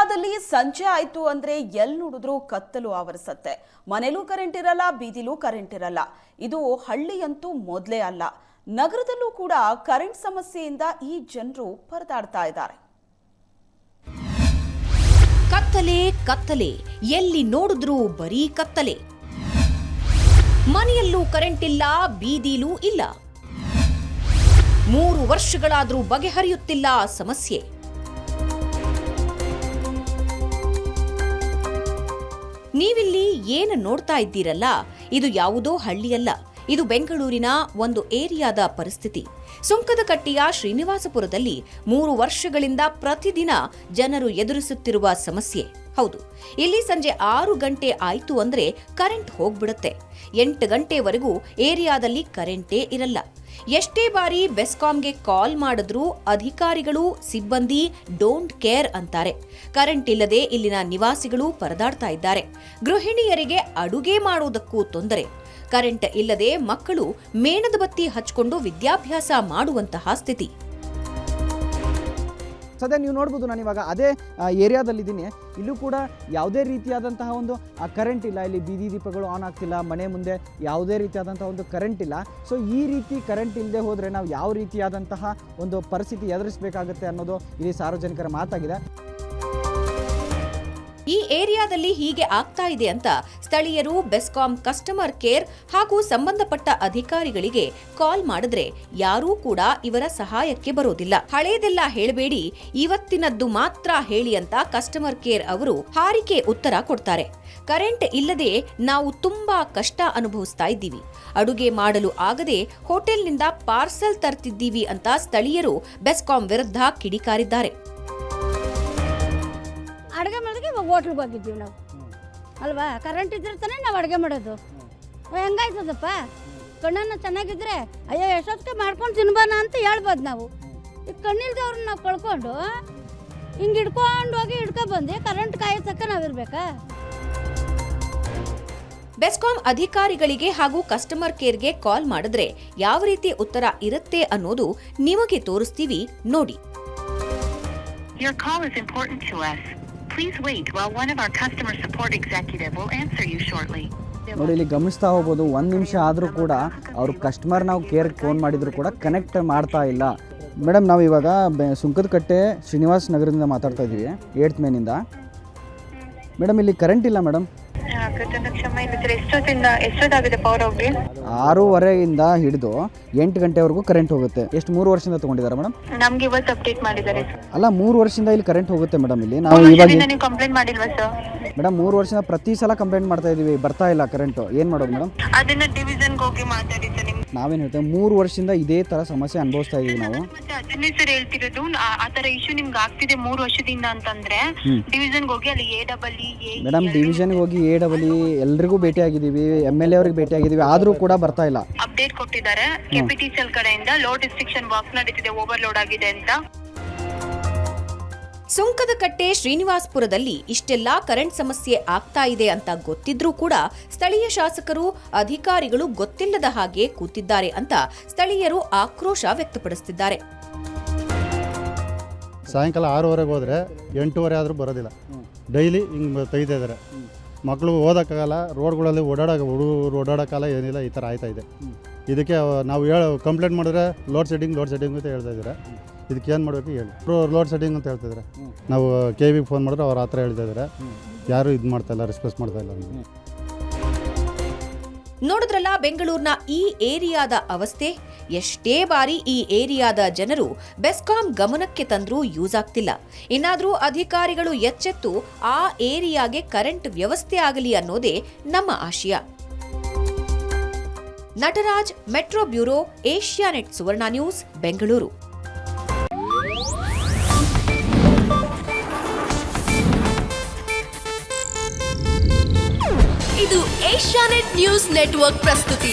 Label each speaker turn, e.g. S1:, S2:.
S1: ಏರಿಯಾದಲ್ಲಿ ಸಂಜೆ ಆಯ್ತು ಅಂದ್ರೆ ಎಲ್ಲಿ ನೋಡಿದ್ರೂ ಕತ್ತಲು ಆವರಿಸತ್ತೆ. ಮನೆಲೂ ಕರೆಂಟ್ ಇರಲ್ಲ, ಬೀದಿಲೂ ಕರೆಂಟ್ ಇರಲ್ಲ. ಇದು ಹಳ್ಳಿಯಂತೂ ಮೊದಲೇ ಅಲ್ಲ, ನಗರದಲ್ಲೂ ಕೂಡ ಕರೆಂಟ್ ಸಮಸ್ಯೆಯಿಂದ ಈ ಜನರು ಪರದಾಡ್ತಾ ಇದ್ದಾರೆ.
S2: ಕತ್ತಲೆ ಕತ್ತಲೆ, ಎಲ್ಲಿ ನೋಡಿದ್ರೂ ಬರೀ ಕತ್ತಲೆ. ಮನೆಯಲ್ಲೂ ಕರೆಂಟ್ ಇಲ್ಲ, ಬೀದಿಲೂ ಇಲ್ಲ. 3 ವರ್ಷಗಳಾದ್ರೂ ಬಗೆಹರಿಯುತ್ತಿಲ್ಲ ಸಮಸ್ಯೆ. ನೀವಿಲ್ಲಿ ಏನು ನೋಡ್ತಾ ಇದ್ದೀರಲ್ಲ, ಇದು ಯಾವುದೋ ಹಳ್ಳಿಯಲ್ಲ, ಇದು ಬೆಂಗಳೂರಿನ ಒಂದು ಏರಿಯಾದ ಪರಿಸ್ಥಿತಿ. ಸುಂಕದಕಟ್ಟೆಯ ಶ್ರೀನಿವಾಸಪುರದಲ್ಲಿ 3 ವರ್ಷಗಳಿಂದ ಪ್ರತಿದಿನ ಜನರು ಎದುರಿಸುತ್ತಿರುವ ಸಮಸ್ಯೆ. ಹೌದು, ಇಲ್ಲಿ ಸಂಜೆ 6 ಗಂಟೆ ಆಯ್ತು ಅಂದ್ರೆ ಕರೆಂಟ್ ಹೋಗ್ಬಿಡುತ್ತೆ. 8 ಗಂಟೆವರೆಗೂ ಏರಿಯಾದಲ್ಲಿ ಕರೆಂಟೇ ಇರಲ್ಲ. ಎಷ್ಟೇ ಬಾರಿ ಬೆಸ್ಕಾಂಗೆ ಕಾಲ್ ಮಾಡಿದ್ರೂ ಅಧಿಕಾರಿಗಳು, ಸಿಬ್ಬಂದಿ ಡೋಂಟ್ ಕೇರ್ ಅಂತಾರೆ. ಕರೆಂಟ್ ಇಲ್ಲದೆ ಇಲ್ಲಿನ ನಿವಾಸಿಗಳು ಪರದಾಡ್ತಾ ಇದ್ದಾರೆ. ಗೃಹಿಣಿಯರಿಗೆ ಅಡುಗೆ ಮಾಡುವುದಕ್ಕೂ ತೊಂದರೆ. ಕರೆಂಟ್ ಇಲ್ಲದೆ ಮಕ್ಕಳು ಮೇಣದ ಬತ್ತಿ ಹಚ್ಕೊಂಡು ವಿದ್ಯಾಭ್ಯಾಸ ಮಾಡುವಂತಹ ಸ್ಥಿತಿ.
S3: ಸದ್ಯ ನೀವು ನೋಡ್ಬೋದು, ನಾನು ಇವಾಗ ಅದೇ ಏರಿಯಾದಲ್ಲಿದ್ದೀನಿ. ಇಲ್ಲೂ ಕೂಡ ಯಾವುದೇ ರೀತಿಯಾದಂತಹ ಒಂದು ಕರೆಂಟ್ ಇಲ್ಲ. ಇಲ್ಲಿ ಬೀದಿ ದೀಪಗಳು ಆನ್ ಆಗ್ತಿಲ್ಲ, ಮನೆ ಮುಂದೆ ಯಾವುದೇ ರೀತಿಯಾದಂತಹ ಒಂದು ಕರೆಂಟ್ ಇಲ್ಲ. ಸೊ ಈ ರೀತಿ ಕರೆಂಟ್ ಇಲ್ಲದೆ ಹೋದರೆ ನಾವು ಯಾವ ರೀತಿಯಾದಂತಹ ಒಂದು ಪರಿಸ್ಥಿತಿ ಎದುರಿಸಬೇಕಾಗುತ್ತೆ ಅನ್ನೋದು ಇಲ್ಲಿ ಸಾರ್ವಜನಿಕರ ಮಾತಾಗಿದೆ.
S2: ಈ ಏರಿಯಾದಲ್ಲಿ ಹೀಗೆ ಆಗ್ತಾ ಇದೆ ಅಂತ ಸ್ಥಳೀಯರು ಬೆಸ್ಕಾಂ ಕಸ್ಟಮರ್ ಕೇರ್ ಹಾಗೂ ಸಂಬಂಧಪಟ್ಟ ಅಧಿಕಾರಿಗಳಿಗೆ ಕಾಲ್ ಮಾಡಿದ್ರೆ ಯಾರೂ ಕೂಡ ಇವರ ಸಹಾಯಕ್ಕೆ ಬರೋದಿಲ್ಲ. ಹಳೇದೆಲ್ಲ ಹೇಳಬೇಡಿ, ಇವತ್ತಿನದ್ದು ಮಾತ್ರ ಹೇಳಿ ಅಂತ ಕಸ್ಟಮರ್ ಕೇರ್ ಅವರು ಹಾರಿಕೆ ಉತ್ತರ ಕೊಡ್ತಾರೆ. ಕರೆಂಟ್ ಇಲ್ಲದೆ ನಾವು ತುಂಬಾ ಕಷ್ಟ ಅನುಭವಿಸ್ತಾ ಇದ್ದೀವಿ. ಅಡುಗೆ ಮಾಡಲು ಆಗದೆ ಹೋಟೆಲ್ನಿಂದ ಪಾರ್ಸೆಲ್ ತರ್ತಿದ್ದೀವಿ ಅಂತ ಸ್ಥಳೀಯರು ಬೆಸ್ಕಾಂ ವಿರುದ್ಧ ಕಿಡಿಕಾರಿದ್ದಾರೆ.
S4: ಅಡುಗೆ ಮಾಡೋದಕ್ಕೆ ಇವಾಗ ಹೋಟ್ಲಿಗೆ ಹೋಗಿದ್ದೀವಿ ನಾವು ಅಲ್ವಾ. ಕರೆಂಟ್ ಇದ್ರೆ ತಾನೇ ನಾವು ಅಡುಗೆ ಮಾಡೋದು. ಹೆಂಗಾಯ್ತದಪ್ಪ, ಕಣ್ಣನ್ನು ಚೆನ್ನಾಗಿದ್ರೆ ಅಯ್ಯೋ ಎಷ್ಟೊತ್ತಿಗೆ ಮಾಡ್ಕೊಂಡು ತಿನ್ಬೋಣ ಅಂತ ಹೇಳ್ಬೋದು ನಾವು. ಈಗ ಕಣ್ಣಿಲ್ದವ್ರನ್ನ ನಾವು ಕಳ್ಕೊಂಡು ಹಿಂಗೆ ಹಿಡ್ಕೊಂಡು ಹೋಗಿ ಹಿಡ್ಕೊಬಂದು ಕರೆಂಟ್ ಕಾಯತಕ್ಕ ನಾವಿರ್ಬೇಕಾ?
S2: ಬೆಸ್ಕಾಂ ಅಧಿಕಾರಿಗಳಿಗೆ ಹಾಗೂ ಕಸ್ಟಮರ್ ಕೇರ್ಗೆ ಕಾಲ್ ಮಾಡಿದ್ರೆ ಯಾವ ರೀತಿ ಉತ್ತರ ಇರುತ್ತೆ ಅನ್ನೋದು ನಿಮಗೆ ತೋರಿಸ್ತೀವಿ ನೋಡಿ.
S5: Your call is important to us. Please wait while one of our customer support executive will answer you shortly.
S3: ನೋಡಿ, ಇಲ್ಲಿ ಗಮನಿಸ್ತಾ ಹೋಗ್ಬೋದು, 1 ನಿಮಿಷ ಆದರೂ ಕೂಡ ಅವರು ಕಸ್ಟಮರ್ ನಾವು ಕೇರ್ಗೆ ಫೋನ್ ಮಾಡಿದ್ರು ಕೂಡ ಕನೆಕ್ಟ್ ಮಾಡ್ತಾ ಇಲ್ಲ. ಮೇಡಮ್, ನಾವು ಇವಾಗ ಸುಂಕದಕಟ್ಟೆ ಶ್ರೀನಿವಾಸ ನಗರದಿಂದ ಮಾತಾಡ್ತಾ ಇದ್ದೀವಿ, 8th ಮೇನಿಂದ. ಮೇಡಮ್, ಇಲ್ಲಿ ಕರೆಂಟ್ ಇಲ್ಲ ಮೇಡಮ್.
S5: ಎಷ್ಟೊತ್ತಾಗಿದೆ ಪವರ್ ಹೋಗಿ?
S3: 6:30ಯಿಂದ ಹಿಡಿದು 8 ಗಂಟೆವರೆಗೂ ಕರೆಂಟ್ ಹೋಗುತ್ತೆ. ಎಷ್ಟು 3 ವರ್ಷದಿಂದ ತಗೊಂಡಿದ್ದಾರೆ ಮೇಡಮ್?
S5: ನಮ್ಗೆ ಇವತ್ತು ಅಪ್ಡೇಟ್ ಮಾಡಿದ್ದಾರೆ.
S3: ಅಲ್ಲ, 3 ವರ್ಷದಿಂದ ಇಲ್ಲಿ ಕರೆಂಟ್ ಹೋಗುತ್ತೆ ಮೇಡಮ್. ಇಲ್ಲಿ ನಾವು ಇವಾಗ
S5: ನೀವು ಕಂಪ್ಲೇಂಟ್ ಮಾಡಿಲ್ವಾ ಸರ್?
S3: ಮೇಡಮ್, 3 ವರ್ಷದಿಂದ ಪ್ರತಿ ಸಲ ಕಂಪ್ಲೇಂಟ್ ಮಾಡ್ತಾ ಇದೀವಿ, ಬರ್ತಾ ಇಲ್ಲ ಕರೆಂಟ್. ಏನು ಮಾಡೋದು ಮೇಡಮ್?
S5: ಅದನ್ನ ಡಿವಿಷನ್ಗೆ ಹೋಗಿ ಮಾತಾಡಿ ಸರ್.
S3: ನಾವೇನು ಹೇಳ್ತೇವೆ, 3 ವರ್ಷದಿಂದ ಇದೇ ಥರ ಸಮಸ್ಯೆ ಅನುಭವಿಸ್ತಾ ಇದೀವಿ ನಾವು.
S5: ಅದನ್ನೇ ಸರ್ ಹೇಳ್ತಿರೋದು, ಆ ಥರ ಇಶ್ಯೂ ನಿಮ್ಗೆ ಆಗ್ತಿದೆ 3 ವರ್ಷದಿಂದ ಅಂತಂದ್ರೆ ಡಿವಿಷನ್ಗೆ ಹೋಗಿ ಅಲ್ಲಿ AEE
S3: ಮೇಡಮ್, ಡಿವಿಷನ್ಗೆ ಹೋಗಿ AEE ಎಲ್ರಿಗೂ ಭೇಟಿ ಆಗಿದ್ದೀವಿ, MLA ಅವ್ರಿಗೆ ಭೇಟಿ ಆಗಿದ್ದೀವಿ, ಆದರೂ ಕೂಡ ಬರ್ತಾ ಇಲ್ಲ.
S5: ಅಪ್ಡೇಟ್ ಕೊಟ್ಟಿದ್ದಾರೆ KPTCL ಕಡೆಯಿಂದ. ಲೋಡ್ ರಿಸ್ಟ್ರಿಕ್ಷನ್ ವರ್ಕ್ ನಡೀತಿದೆ, ಓವರ್ಲೋಡ್ ಆಗಿದೆ ಅಂತ.
S2: ಸುಂಕದಕಟ್ಟೆ ಶ್ರೀನಿವಾಸಪುರದಲ್ಲಿ ಇಷ್ಟೆಲ್ಲಾ ಕರೆಂಟ್ ಸಮಸ್ಯೆ ಆಗ್ತಾ ಇದೆ ಅಂತ ಗೊತ್ತಿದ್ರೂ ಕೂಡ ಸ್ಥಳೀಯ ಶಾಸಕರು, ಅಧಿಕಾರಿಗಳು ಗೊತ್ತಿಲ್ಲದ ಹಾಗೆ ಕೂತಿದ್ದಾರೆ ಅಂತ ಸ್ಥಳೀಯರು ಆಕ್ರೋಶ ವ್ಯಕ್ತಪಡಿಸುತ್ತಿದ್ದಾರೆ.
S6: ಸಾಯಂಕಾಲ 6:30ಗೆ ಹೋದರೆ 8:30 ಆದರೂ ಬರೋದಿಲ್ಲ. ಡೈಲಿ ಹಿಂಗೆ ತೆಗಿತಾ ಇದ್ದಾರೆ. ಮಕ್ಕಳು ಓದೋಕ್ಕಾಗಲ್ಲ, ರೋಡ್ಗಳಲ್ಲಿ ಹುಡುಗರು ಓಡಾಡೋಕ್ಕಾಗಲ್ಲ, ಏನಿಲ್ಲ, ಈ ಥರ ಆಯ್ತಾ ಇದೆ. ಇದಕ್ಕೆ ನಾವು ಕಂಪ್ಲೇಂಟ್ ಮಾಡಿದ್ರೆ ಲೋಡ್ ಶೆಡ್ಡಿಂಗ್ ಅಂತ ಹೇಳ್ತಾ ಇದ್ದಾರೆ. ಇದಕ್ಕೆ ಏನು ಮಾಡಬೇಕು ಹೇಳಿ? ಲೋಡ್ ಶೆಡ್ಡಿಂಗ್ ಅಂತ ಹೇಳ್ತಿದ್ದಾರೆ. ನಾವು KVಗೆ ಫೋನ್ ಮಾಡಿದ್ರೆ ಅವ್ರು ಆ ಥರ ಹೇಳ್ತಾ ಇದ್ದಾರೆ. ಯಾರೂ ಇದು ಮಾಡ್ತಾ ಇಲ್ಲ, ರೆಸ್ಪಾನ್ಸ್ ಮಾಡ್ತಾ ಇಲ್ಲ.
S2: ನೋಡಿದ್ರಲ್ಲ ಬೆಂಗಳೂರಿನ ಈ ಏರಿಯಾದ ಅವಸ್ಥೆ. ಎಷ್ಟೇ ಬಾರಿ ಈ ಏರಿಯಾದ ಜನರು ಬೆಸ್ಕಾಂ ಗಮನಕ್ಕೆ ತಂದ್ರೂ ಯೂಸ್ ಆಗ್ತಿಲ್ಲ. ಇನ್ನಾದ್ರೂ ಅಧಿಕಾರಿಗಳು ಎಚ್ಚೆತ್ತು ಆ ಏರಿಯಾಗೆ ಕರೆಂಟ್ ವ್ಯವಸ್ಥೆ ಆಗಲಿ ಅನ್ನೋದೇ ನಮ್ಮ ಆಶಯ. ನಟರಾಜ್, ಮೆಟ್ರೋ ಬ್ಯೂರೋ, ಏಷ್ಯಾನೆಟ್ ಸುವರ್ಣ ನ್ಯೂಸ್, ಬೆಂಗಳೂರು.
S7: ಇದು ಏಷ್ಯಾನೆಟ್ ನ್ಯೂಸ್ ನೆಟ್ವರ್ಕ್ ಪ್ರಸ್ತುತಿ.